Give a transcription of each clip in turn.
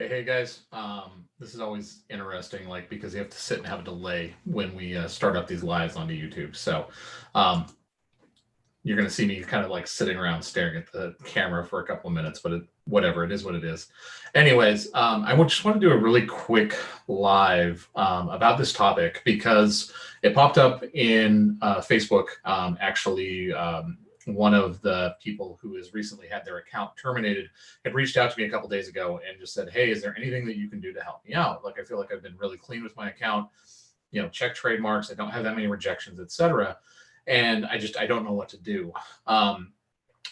Hey guys, this is always interesting, like because you have to sit and have a delay when we start up these lives onto YouTube. So um, you're going to see me kind of like sitting around staring at the camera for a couple of minutes, but whatever, it is what it is. Anyways, just want to do a really quick live about this topic because it popped up in Facebook. One of the people who has recently had their account terminated had reached out to me a couple days ago and just said, "Hey, is there anything that you can do to help me out? Like, I feel like I've been really clean with my account, check trademarks, I don't have that many rejections, etc. And I don't know what to do."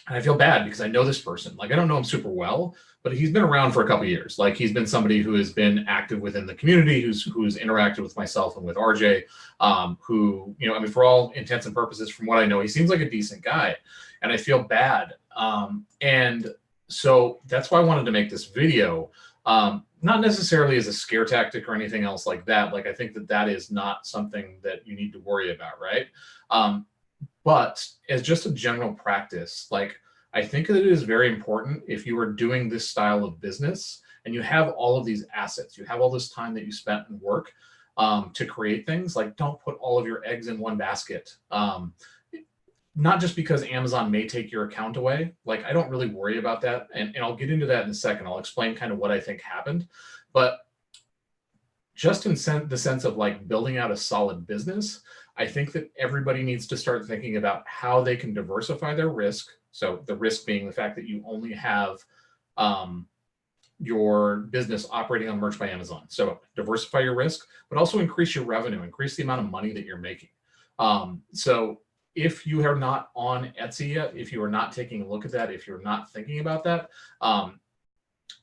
And I feel bad because I know this person. Like, I don't know him super well, but he's been around for a couple of years. Like, he's been somebody who has been active within the community, who's interacted with myself and with RJ, for all intents and purposes, from what I know, he seems like a decent guy, and I feel bad. And so that's why I wanted to make this video. Not necessarily as a scare tactic or anything else like that. Like, I think that is not something that you need to worry about, right? But as just a general practice, like, I think that it is very important if you are doing this style of business and you have all of these assets, you have all this time that you spent in work to create things, like, don't put all of your eggs in one basket. Not just because Amazon may take your account away. Like, I don't really worry about that. And I'll get into that in a second. I'll explain kind of what I think happened. But just in the sense of like building out a solid business, I think that everybody needs to start thinking about how they can diversify their risk. So the risk being the fact that you only have your business operating on Merch by Amazon. So diversify your risk, but also increase your revenue, increase the amount of money that you're making. So if you are not on Etsy yet, if you are not taking a look at that, if you're not thinking about that,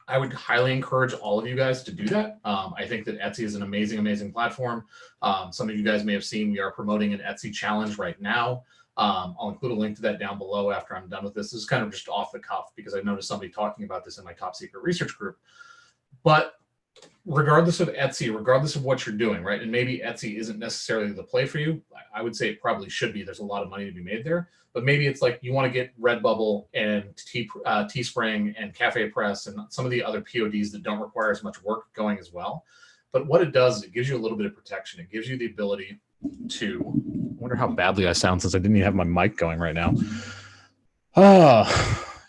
I would highly encourage all of you guys to do that. I think that Etsy is an amazing, amazing platform. Some of you guys may have seen we are promoting an Etsy challenge right now. I'll include a link to that down below after I'm done with this. This is kind of just off the cuff because I noticed somebody talking about this in my top secret research group. But regardless of Etsy, regardless of what you're doing, right? And maybe Etsy isn't necessarily the play for you. I would say it probably should be. There's a lot of money to be made there. But maybe it's like you want to get Redbubble and Teespring and Cafe Press and some of the other PODs that don't require as much work going as well. But what it does is it gives you a little bit of protection. It gives you the ability to, I wonder how badly I sound since I didn't even have my mic going right now.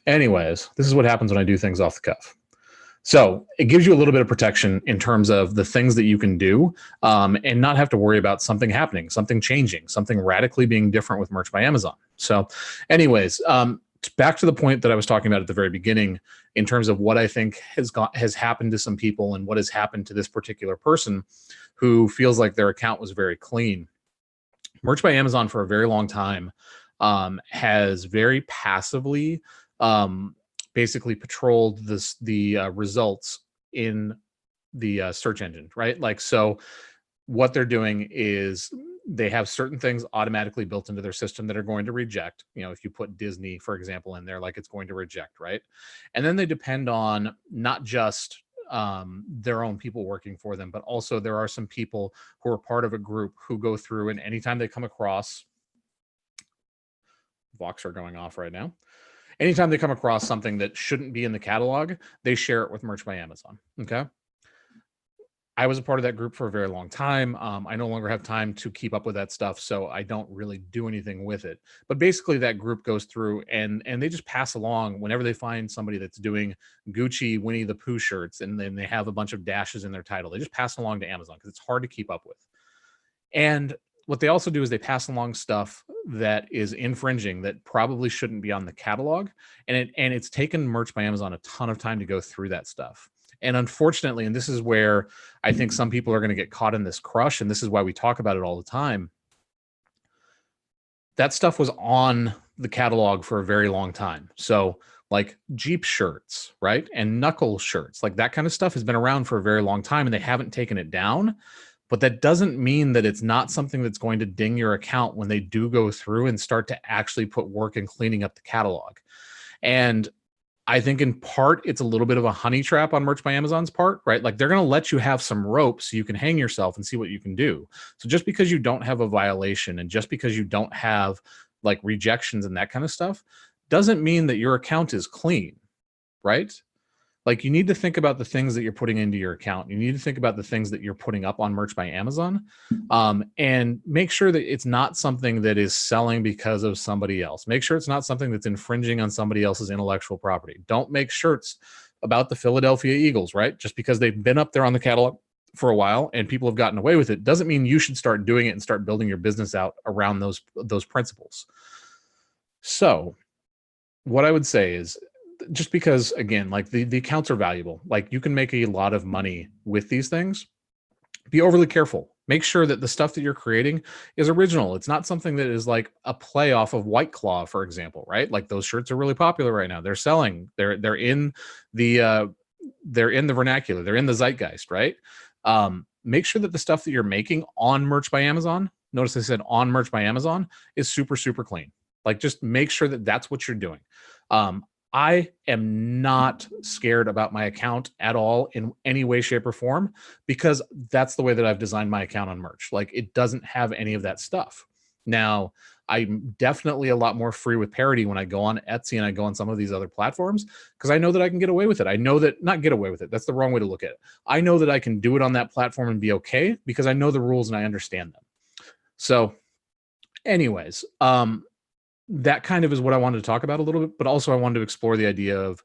Anyways, this is what happens when I do things off the cuff. So it gives you a little bit of protection in terms of the things that you can do and not have to worry about something happening, something changing, something radically being different with Merch by Amazon. So anyways, back to the point that I was talking about at the very beginning in terms of what I think has happened to some people and what has happened to this particular person who feels like their account was very clean. Merch by Amazon for a very long time has very passively basically patrolled the results in the search engine, right? Like, so what they're doing is they have certain things automatically built into their system that are going to reject. If you put Disney, for example, in there, like, it's going to reject, right? And then they depend on not just their own people working for them, but also there are some people who are part of a group who go through, and anytime they come across, Vox are going off right now. Anytime they come across something that shouldn't be in the catalog, they share it with Merch by Amazon. Okay. I was a part of that group for a very long time. I no longer have time to keep up with that stuff, so I don't really do anything with it. But basically, that group goes through and they just pass along whenever they find somebody that's doing Gucci Winnie the Pooh shirts, and then they have a bunch of dashes in their title. They just pass along to Amazon because it's hard to keep up with. And what they also do is they pass along stuff that is infringing that probably shouldn't be on the catalog. And it's taken Merch by Amazon a ton of time to go through that stuff. And unfortunately, and this is where I think some people are going to get caught in this crush, and this is why we talk about it all the time, that stuff was on the catalog for a very long time. So like Jeep shirts, right? And Knuckle shirts, like that kind of stuff has been around for a very long time, and they haven't taken it down. But that doesn't mean that it's not something that's going to ding your account when they do go through and start to actually put work in cleaning up the catalog. And I think in part, it's a little bit of a honey trap on Merch by Amazon's part, right? Like, they're going to let you have some rope so you can hang yourself and see what you can do. So just because you don't have a violation and just because you don't have like rejections and that kind of stuff doesn't mean that your account is clean, right? Like, you need to think about the things that you're putting into your account. You need to think about the things that you're putting up on Merch by Amazon, and make sure that it's not something that is selling because of somebody else. Make sure it's not something that's infringing on somebody else's intellectual property. Don't make shirts about the Philadelphia Eagles, right? Just because they've been up there on the catalog for a while and people have gotten away with it doesn't mean you should start doing it and start building your business out around those principles. So what I would say is, just because, again, like the accounts are valuable, like you can make a lot of money with these things, be overly careful. Make sure that the stuff that you're creating is original. It's not something that is like a play off of White Claw, for example, right? Like those shirts are really popular right now. They're selling. They're in the vernacular. They're in the zeitgeist, right? Make sure that the stuff that you're making on Merch by Amazon, notice I said on Merch by Amazon, is super, super clean. Like, just make sure that that's what you're doing. I am not scared about my account at all in any way, shape, or form, because that's the way that I've designed my account on Merch. Like, it doesn't have any of that stuff. Now, I'm definitely a lot more free with parody when I go on Etsy and I go on some of these other platforms, because I know that I can get away with it. I know that, not get away with it, that's the wrong way to look at it. I know that I can do it on that platform and be okay because I know the rules and I understand them. So anyways, that kind of is what I wanted to talk about a little bit, but also I wanted to explore the idea of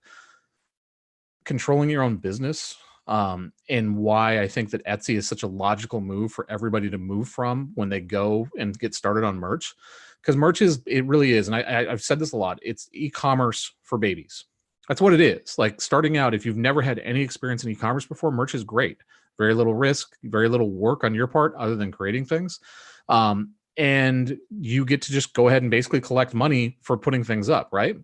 controlling your own business, and why I think that Etsy is such a logical move for everybody to move from when they go and get started on Merch. Because Merch it really is, and I've said this a lot, it's e-commerce for babies. That's what it is. Like, starting out, if you've never had any experience in e-commerce before, Merch is great. Very little risk, very little work on your part other than creating things. And you get to just go ahead and basically collect money for putting things up, right?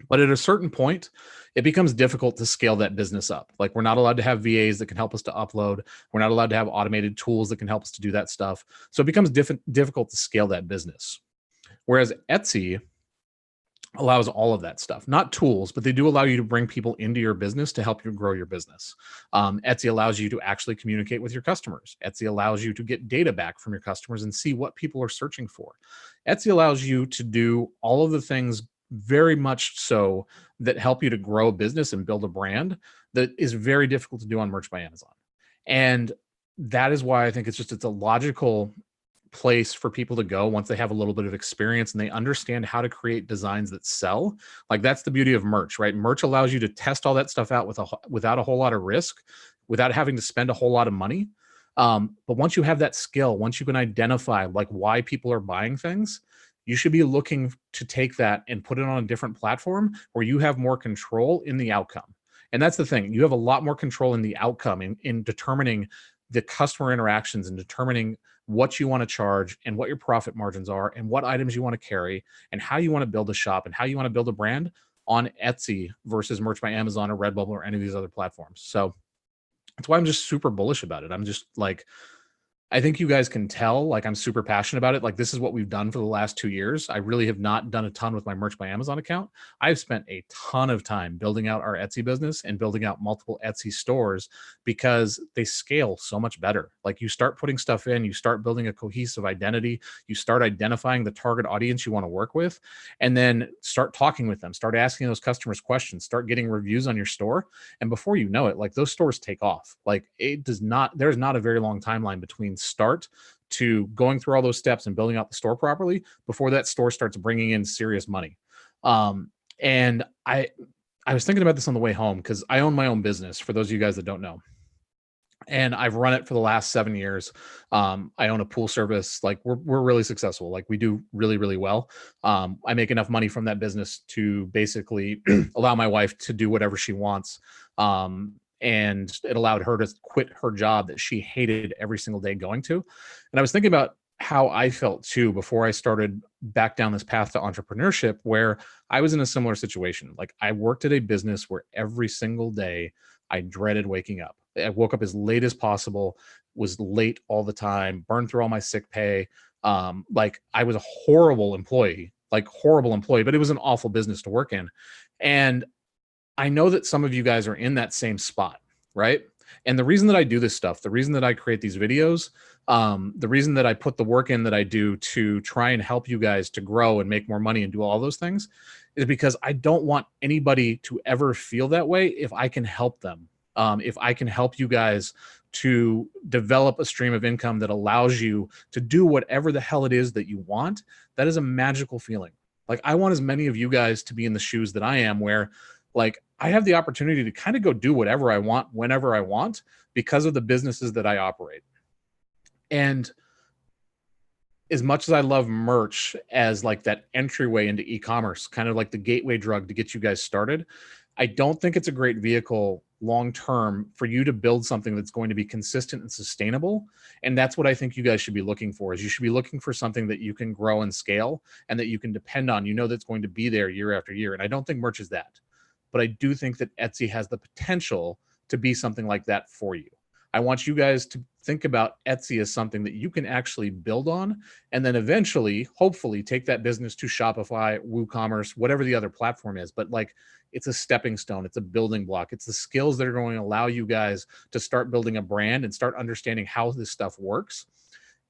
But at a certain point, it becomes difficult to scale that business up. Like, we're not allowed to have VAs that can help us to upload. We're not allowed to have automated tools that can help us to do that stuff. So it becomes difficult to scale that business. Whereas Etsy allows all of that stuff, not tools, but they do allow you to bring people into your business to help you grow your business. Etsy allows you to actually communicate with your customers. Etsy allows you to get data back from your customers and see what people are searching for. Etsy allows you to do all of the things very much so that help you to grow a business and build a brand that is very difficult to do on Merch by Amazon. And that is why I think it's a logical place for people to go once they have a little bit of experience and they understand how to create designs that sell. Like, that's the beauty of Merch, right? Merch allows you to test all that stuff out without a whole lot of risk, without having to spend a whole lot of money. But once you have that skill, once you can identify like why people are buying things, you should be looking to take that and put it on a different platform where you have more control in the outcome. And that's the thing. You have a lot more control in the outcome in determining the customer interactions and determining what you want to charge and what your profit margins are and what items you want to carry and how you want to build a shop and how you want to build a brand on Etsy versus Merch by Amazon or Redbubble or any of these other platforms. So that's why I'm just super bullish about it. I'm just like, I think you guys can tell, like, I'm super passionate about it. Like, this is what we've done for the last 2 years. I really have not done a ton with my Merch by Amazon account. I've spent a ton of time building out our Etsy business and building out multiple Etsy stores because they scale so much better. Like, you start putting stuff in, you start building a cohesive identity, you start identifying the target audience you want to work with, and then start talking with them, start asking those customers questions, start getting reviews on your store. And before you know it, like, those stores take off. Like, there's not a very long timeline between start to going through all those steps and building out the store properly before that store starts bringing in serious money. And I was thinking about this on the way home because I own my own business, for those of you guys that don't know. And I've run it for the last 7 years. I own a pool service. Like, we're really successful. Like, we do really, really well. I make enough money from that business to basically allow my wife to do whatever she wants. And it allowed her to quit her job that she hated every single day going to. And I was thinking about how I felt too before I started back down this path to entrepreneurship, where I was in a similar situation. Like, I worked at a business where every single day I dreaded waking up. I woke up as late as possible, was late all the time, burned through all my sick pay. Like, I was a horrible employee, but it was an awful business to work in. And I know that some of you guys are in that same spot, right? And the reason that I do this stuff, the reason that I create these videos, the reason that I put the work in that I do to try and help you guys to grow and make more money and do all those things is because I don't want anybody to ever feel that way if I can help them. If I can help you guys to develop a stream of income that allows you to do whatever the hell it is that you want, that is a magical feeling. Like, I want as many of you guys to be in the shoes that I am, where like I have the opportunity to kind of go do whatever I want, whenever I want, because of the businesses that I operate. And as much as I love merch as like that entryway into e-commerce, kind of like the gateway drug to get you guys started, I don't think it's a great vehicle long term for you to build something that's going to be consistent and sustainable. And that's what I think you guys should be looking for. Is you should be looking for something that you can grow and scale and that you can depend on, that's going to be there year after year. And I don't think merch is that, but I do think that Etsy has the potential to be something like that for you. I want you guys to think about Etsy as something that you can actually build on, and then eventually, hopefully, take that business to Shopify, WooCommerce, whatever the other platform is. But like, it's a stepping stone. It's a building block. It's the skills that are going to allow you guys to start building a brand and start understanding how this stuff works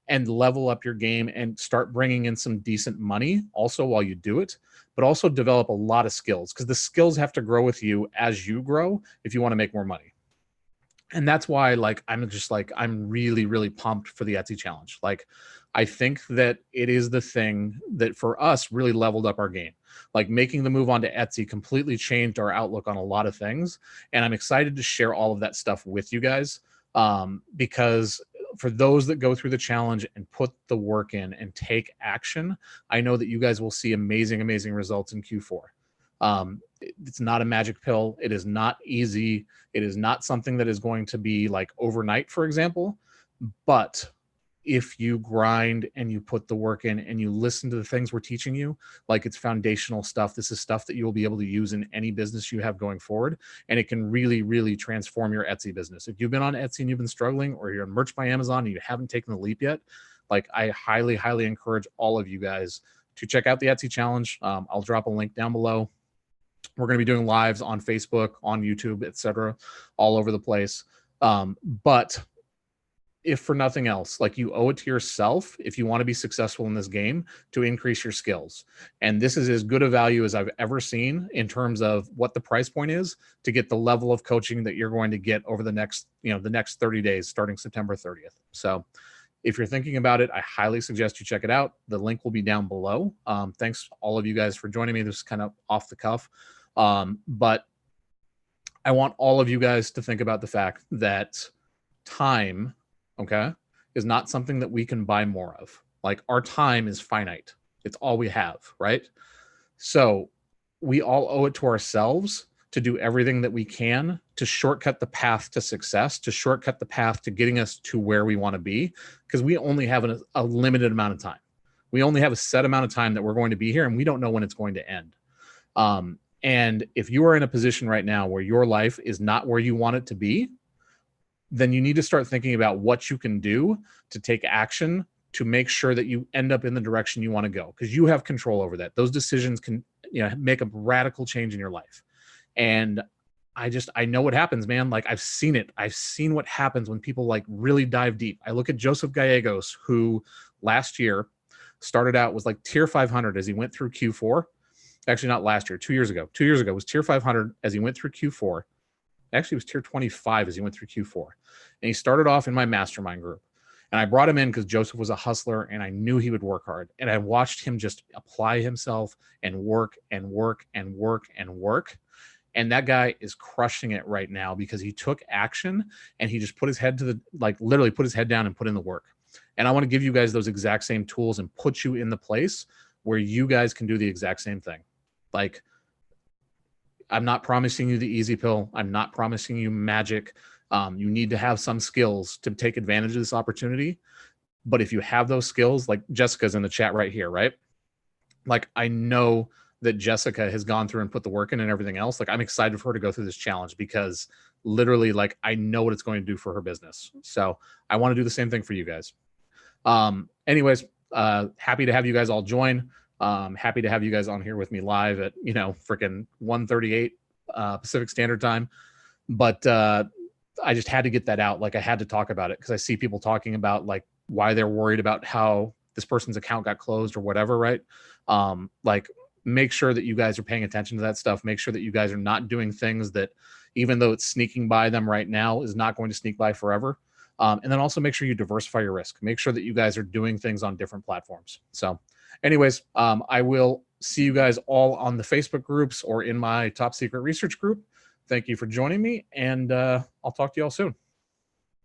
and level up your game and start bringing in some decent money also while you do it, but also develop a lot of skills, because the skills have to grow with you as you grow if you want to make more money. And that's why, like, I'm really, really pumped for the Etsy challenge. Like, I think that it is the thing that for us really leveled up our game. Like, making the move onto Etsy completely changed our outlook on a lot of things. And I'm excited to share all of that stuff with you guys, because for those that go through the challenge and put the work in and take action, I know that you guys will see amazing, amazing results in Q4. It's not a magic pill. It is not easy. It is not something that is going to be like overnight, for example. But if you grind and you put the work in and you listen to the things we're teaching you, like, it's foundational stuff. This is stuff that you will be able to use in any business you have going forward. And it can really, really transform your Etsy business. If you've been on Etsy and you've been struggling, or you're on Merch by Amazon and you haven't taken the leap yet, like, I highly, highly encourage all of you guys to check out the Etsy challenge. I'll drop a link down below. We're going to be doing lives on Facebook, on YouTube, etc., all over the place. But if for nothing else, like, you owe it to yourself, if you want to be successful in this game, to increase your skills. And this is as good a value as I've ever seen in terms of what the price point is to get the level of coaching that you're going to get over the next 30 days, starting September 30th. So if you're thinking about it, I highly suggest you check it out. The link will be down below. Thanks all of you guys for joining me. This is kind of off the cuff. But I want all of you guys to think about the fact that time, okay, is not something that we can buy more of. Like, our time is finite. It's all we have, right? So we all owe it to ourselves to do everything that we can to shortcut the path to success, to shortcut the path to getting us to where we want to be, because we only have a limited amount of time. We only have a set amount of time that we're going to be here, and we don't know when it's going to end. And if you are in a position right now where your life is not where you want it to be, then you need to start thinking about what you can do to take action to make sure that you end up in the direction you want to go, because you have control over that. Those decisions can, make a radical change in your life. And I know what happens, man. Like, I've seen it. I've seen what happens when people like really dive deep. I look at Joseph Gallegos, who last year started out, was like tier 500 as he went through Q4. Actually, not last year, 2 years ago. 2 years ago was tier 500 as he went through Q4. Actually, it was tier 25 as he went through Q4. And he started off in my mastermind group. And I brought him in because Joseph was a hustler and I knew he would work hard. And I watched him just apply himself and work and work and work and work. And that guy is crushing it right now because he took action and he just put his head literally put his head down and put in the work. And I want to give you guys those exact same tools and put you in the place where you guys can do the exact same thing. Like, I'm not promising you the easy pill. I'm not promising you magic. You need to have some skills to take advantage of this opportunity. But if you have those skills, like Jessica's in the chat right here, right? Like, I know that Jessica has gone through and put the work in and everything else. Like, I'm excited for her to go through this challenge because literally, like, I know what it's going to do for her business. So I want to do the same thing for you guys. Anyways, happy to have you guys all join. Happy to have you guys on here with me live at, freaking 1:38 Pacific Standard Time. But I just had to get that out. Like, I had to talk about it because I see people talking about like why they're worried about how this person's account got closed or whatever, right? Like, make sure that you guys are paying attention to that stuff. Make sure that you guys are not doing things that, even though it's sneaking by them right now, is not going to sneak by forever. And then also make sure you diversify your risk. Make sure that you guys are doing things on different platforms. So anyways, I will see you guys all on the Facebook groups or in my top secret research group. Thank you for joining me, and I'll talk to you all soon.